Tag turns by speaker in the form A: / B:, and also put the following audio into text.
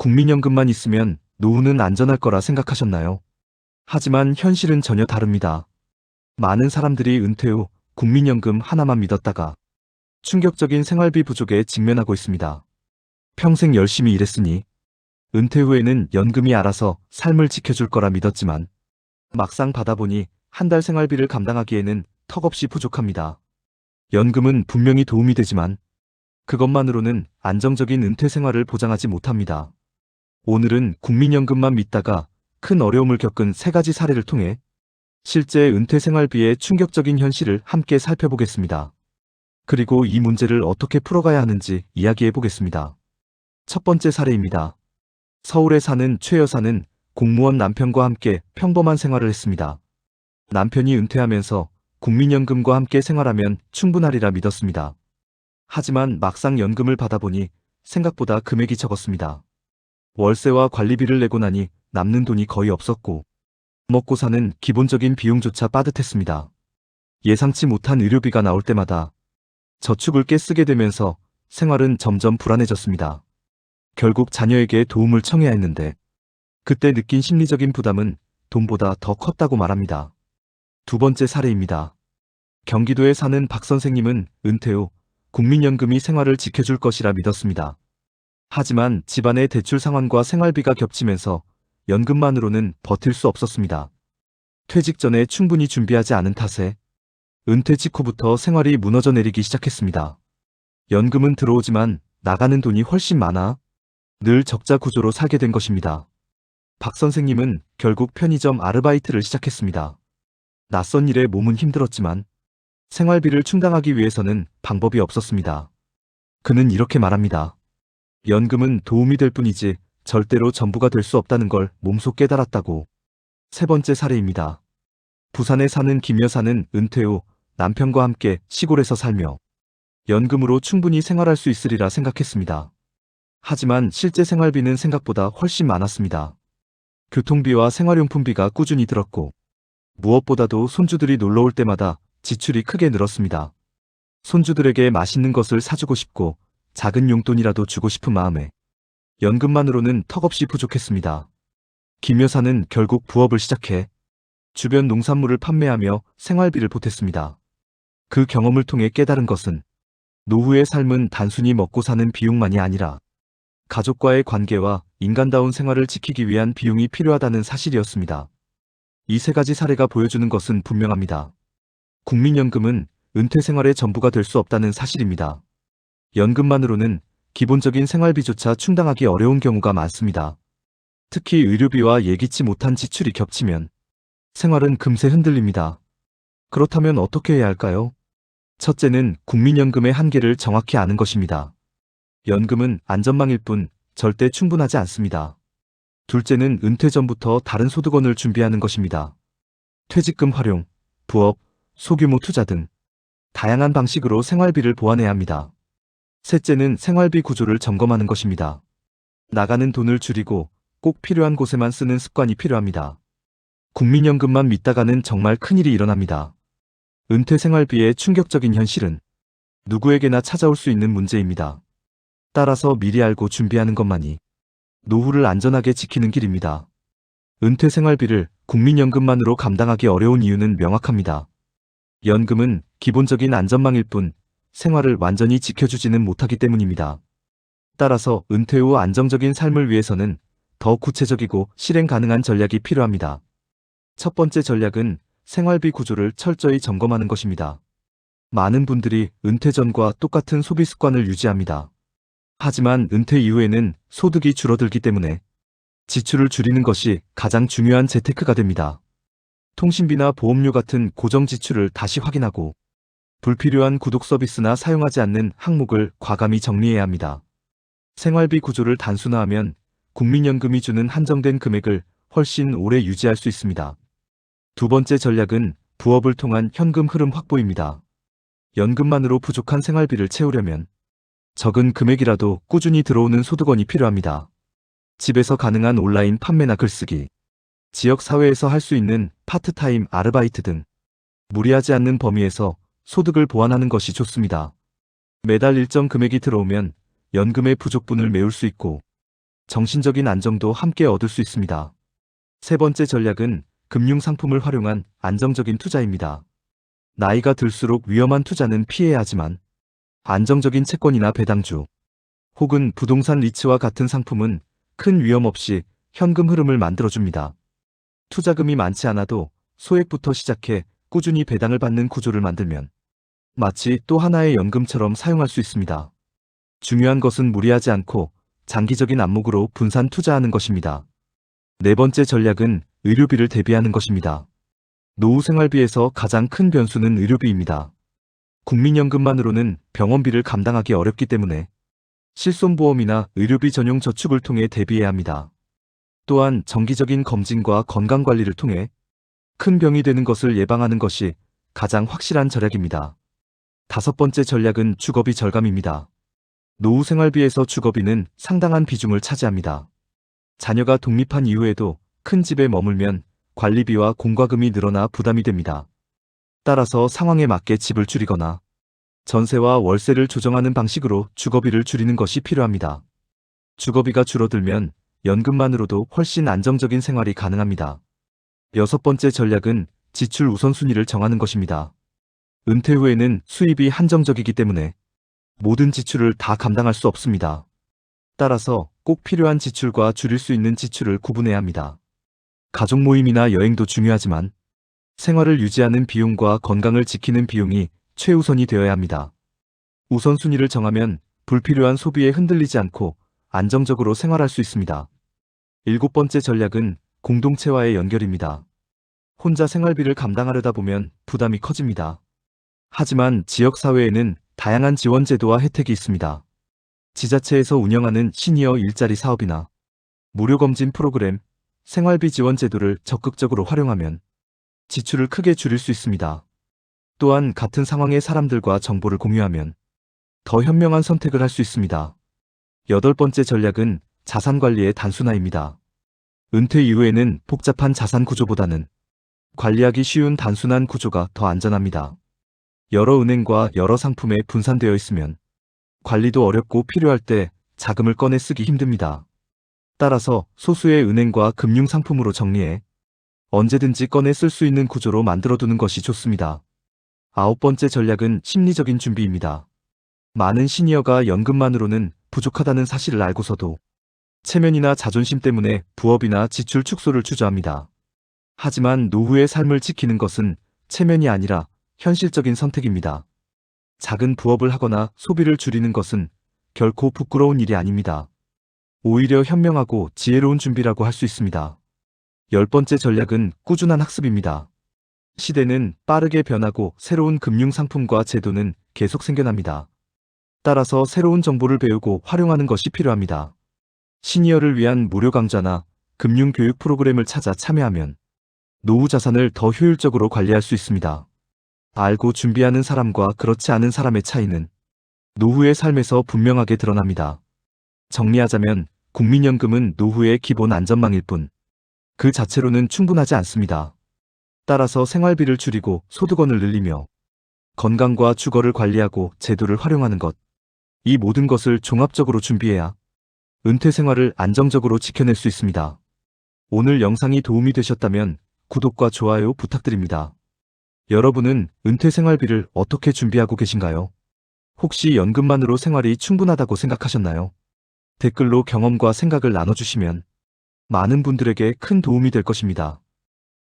A: 국민연금만 있으면 노후는 안전할 거라 생각하셨나요? 하지만 현실은 전혀 다릅니다. 많은 사람들이 은퇴 후 국민연금 하나만 믿었다가 충격적인 생활비 부족에 직면하고 있습니다. 평생 열심히 일했으니 은퇴 후에는 연금이 알아서 삶을 지켜줄 거라 믿었지만 막상 받아보니 한 달 생활비를 감당하기에는 턱없이 부족합니다. 연금은 분명히 도움이 되지만 그것만으로는 안정적인 은퇴 생활을 보장하지 못합니다. 오늘은 국민연금만 믿다가 큰 어려움을 겪은 세 가지 사례를 통해 실제 은퇴 생활비의 충격적인 현실을 함께 살펴보겠습니다. 그리고 이 문제를 어떻게 풀어가야 하는지 이야기해 보겠습니다. 첫 번째 사례입니다. 서울에 사는 최 여사는 공무원 남편과 함께 평범한 생활을 했습니다. 남편이 은퇴하면서 국민연금과 함께 생활하면 충분하리라 믿었습니다. 하지만 막상 연금을 받아보니 생각보다 금액이 적었습니다. 월세와 관리비를 내고 나니 남는 돈이 거의 없었고 먹고 사는 기본적인 비용조차 빠듯했습니다. 예상치 못한 의료비가 나올 때마다 저축을 깨쓰게 되면서 생활은 점점 불안해졌습니다. 결국 자녀에게 도움을 청해야 했는데 그때 느낀 심리적인 부담은 돈보다 더 컸다고 말합니다. 두 번째 사례입니다. 경기도에 사는 박 선생님은 은퇴 후 국민연금이 생활을 지켜줄 것이라 믿었습니다. 하지만 집안의 대출 상환과 생활비가 겹치면서 연금만으로는 버틸 수 없었습니다. 퇴직 전에 충분히 준비하지 않은 탓에 은퇴 직후부터 생활이 무너져 내리기 시작했습니다. 연금은 들어오지만 나가는 돈이 훨씬 많아 늘 적자 구조로 살게 된 것입니다. 박 선생님은 결국 편의점 아르바이트를 시작했습니다. 낯선 일에 몸은 힘들었지만 생활비를 충당하기 위해서는 방법이 없었습니다. 그는 이렇게 말합니다. 연금은 도움이 될 뿐이지 절대로 전부가 될 수 없다는 걸 몸소 깨달았다고. 세 번째 사례입니다. 부산에 사는 김 여사는 은퇴 후 남편과 함께 시골에서 살며 연금으로 충분히 생활할 수 있으리라 생각했습니다. 하지만 실제 생활비는 생각보다 훨씬 많았습니다. 교통비와 생활용품비가 꾸준히 들었고 무엇보다도 손주들이 놀러올 때마다 지출이 크게 늘었습니다. 손주들에게 맛있는 것을 사주고 싶고 작은 용돈이라도 주고 싶은 마음에 연금만으로는 턱없이 부족했습니다. 김 여사는 결국 부업을 시작해 주변 농산물을 판매하며 생활비를 보탰습니다. 그 경험을 통해 깨달은 것은 노후의 삶은 단순히 먹고 사는 비용만이 아니라 가족과의 관계와 인간다운 생활을 지키기 위한 비용이 필요하다는 사실이었습니다. 이 세 가지 사례가 보여주는 것은 분명합니다. 국민연금은 은퇴 생활의 전부가 될 수 없다는 사실입니다. 연금만으로는 기본적인 생활비조차 충당하기 어려운 경우가 많습니다. 특히 의료비와 예기치 못한 지출이 겹치면 생활은 금세 흔들립니다. 그렇다면 어떻게 해야 할까요? 첫째는 국민연금의 한계를 정확히 아는 것입니다. 연금은 안전망일 뿐 절대 충분하지 않습니다. 둘째는 은퇴 전부터 다른 소득원을 준비하는 것입니다. 퇴직금 활용, 부업, 소규모 투자 등 다양한 방식으로 생활비를 보완해야 합니다. 셋째는 생활비 구조를 점검하는 것입니다. 나가는 돈을 줄이고 꼭 필요한 곳에만 쓰는 습관이 필요합니다. 국민연금만 믿다가는 정말 큰일이 일어납니다. 은퇴 생활비의 충격적인 현실은 누구에게나 찾아올 수 있는 문제입니다. 따라서 미리 알고 준비하는 것만이 노후를 안전하게 지키는 길입니다. 은퇴 생활비를 국민연금만으로 감당하기 어려운 이유는 명확합니다. 연금은 기본적인 안전망일 뿐 생활을 완전히 지켜주지는 못하기 때문입니다. 따라서 은퇴 후 안정적인 삶을 위해서는 더 구체적이고 실행 가능한 전략이 필요합니다. 첫 번째 전략은 생활비 구조를 철저히 점검하는 것입니다. 많은 분들이 은퇴 전과 똑같은 소비 습관을 유지합니다. 하지만 은퇴 이후에는 소득이 줄어들기 때문에 지출을 줄이는 것이 가장 중요한 재테크가 됩니다. 통신비나 보험료 같은 고정 지출을 다시 확인하고 불필요한 구독 서비스나 사용하지 않는 항목을 과감히 정리해야 합니다. 생활비 구조를 단순화하면 국민연금이 주는 한정된 금액을 훨씬 오래 유지할 수 있습니다. 두 번째 전략은 부업을 통한 현금 흐름 확보입니다. 연금만으로 부족한 생활비를 채우려면 적은 금액이라도 꾸준히 들어오는 소득원이 필요합니다. 집에서 가능한 온라인 판매나 글쓰기, 지역 사회에서 할 수 있는 파트타임 아르바이트 등 무리하지 않는 범위에서 소득을 보완하는 것이 좋습니다. 매달 일정 금액이 들어오면 연금의 부족분을 메울 수 있고 정신적인 안정도 함께 얻을 수 있습니다. 세 번째 전략은 금융상품을 활용한 안정적인 투자입니다. 나이가 들수록 위험한 투자는 피해야 하지만 안정적인 채권이나 배당주 혹은 부동산 리츠와 같은 상품은 큰 위험 없이 현금 흐름을 만들어줍니다. 투자금이 많지 않아도 소액부터 시작해 꾸준히 배당을 받는 구조를 만들면 마치 또 하나의 연금처럼 사용할 수 있습니다. 중요한 것은 무리하지 않고 장기적인 안목으로 분산 투자하는 것입니다. 네 번째 전략은 의료비를 대비하는 것입니다. 노후 생활비에서 가장 큰 변수는 의료비입니다. 국민연금만으로는 병원비를 감당하기 어렵기 때문에 실손보험이나 의료비 전용 저축을 통해 대비해야 합니다. 또한 정기적인 검진과 건강관리를 통해 큰 병이 되는 것을 예방하는 것이 가장 확실한 절약입니다. 다섯 번째 전략은 주거비 절감입니다. 노후 생활비에서 주거비는 상당한 비중을 차지합니다. 자녀가 독립한 이후에도 큰 집에 머물면 관리비와 공과금이 늘어나 부담이 됩니다. 따라서 상황에 맞게 집을 줄이거나 전세와 월세를 조정하는 방식으로 주거비를 줄이는 것이 필요합니다. 주거비가 줄어들면 연금만으로도 훨씬 안정적인 생활이 가능합니다. 여섯 번째 전략은 지출 우선순위를 정하는 것입니다. 은퇴 후에는 수입이 한정적이기 때문에 모든 지출을 다 감당할 수 없습니다. 따라서 꼭 필요한 지출과 줄일 수 있는 지출을 구분해야 합니다. 가족 모임이나 여행도 중요하지만 생활을 유지하는 비용과 건강을 지키는 비용이 최우선이 되어야 합니다. 우선순위를 정하면 불필요한 소비에 흔들리지 않고 안정적으로 생활할 수 있습니다. 일곱 번째 전략은 공동체와의 연결입니다. 혼자 생활비를 감당하려다 보면 부담이 커집니다. 하지만 지역사회에는 다양한 지원 제도와 혜택이 있습니다. 지자체에서 운영하는 시니어 일자리 사업이나 무료검진 프로그램, 생활비 지원 제도를 적극적으로 활용하면 지출을 크게 줄일 수 있습니다. 또한 같은 상황의 사람들과 정보를 공유하면 더 현명한 선택을 할 수 있습니다. 여덟 번째 전략은 자산관리의 단순화입니다. 은퇴 이후에는 복잡한 자산 구조보다는 관리하기 쉬운 단순한 구조가 더 안전합니다. 여러 은행과 여러 상품에 분산되어 있으면 관리도 어렵고 필요할 때 자금을 꺼내 쓰기 힘듭니다. 따라서 소수의 은행과 금융상품으로 정리해 언제든지 꺼내 쓸 수 있는 구조로 만들어두는 것이 좋습니다. 아홉 번째 전략은 심리적인 준비입니다. 많은 시니어가 연금만으로는 부족하다는 사실을 알고서도 체면이나 자존심 때문에 부업이나 지출 축소를 주저합니다. 하지만 노후의 삶을 지키는 것은 체면이 아니라 현실적인 선택입니다. 작은 부업을 하거나 소비를 줄이는 것은 결코 부끄러운 일이 아닙니다. 오히려 현명하고 지혜로운 준비라고 할 수 있습니다. 열 번째 전략은 꾸준한 학습입니다. 시대는 빠르게 변하고 새로운 금융상품과 제도는 계속 생겨납니다. 따라서 새로운 정보를 배우고 활용하는 것이 필요합니다. 시니어를 위한 무료 강좌나 금융교육 프로그램을 찾아 참여하면 노후 자산을 더 효율적으로 관리할 수 있습니다. 알고 준비하는 사람과 그렇지 않은 사람의 차이는 노후의 삶에서 분명하게 드러납니다. 정리하자면 국민연금은 노후의 기본 안전망일 뿐 그 자체로는 충분하지 않습니다. 따라서 생활비를 줄이고 소득원을 늘리며 건강과 주거를 관리하고 제도를 활용하는 것, 이 모든 것을 종합적으로 준비해야 은퇴 생활을 안정적으로 지켜낼 수 있습니다. 오늘 영상이 도움이 되셨다면 구독과 좋아요 부탁드립니다. 여러분은 은퇴 생활비를 어떻게 준비하고 계신가요? 혹시 연금만으로 생활이 충분하다고 생각하셨나요? 댓글로 경험과 생각을 나눠주시면 많은 분들에게 큰 도움이 될 것입니다.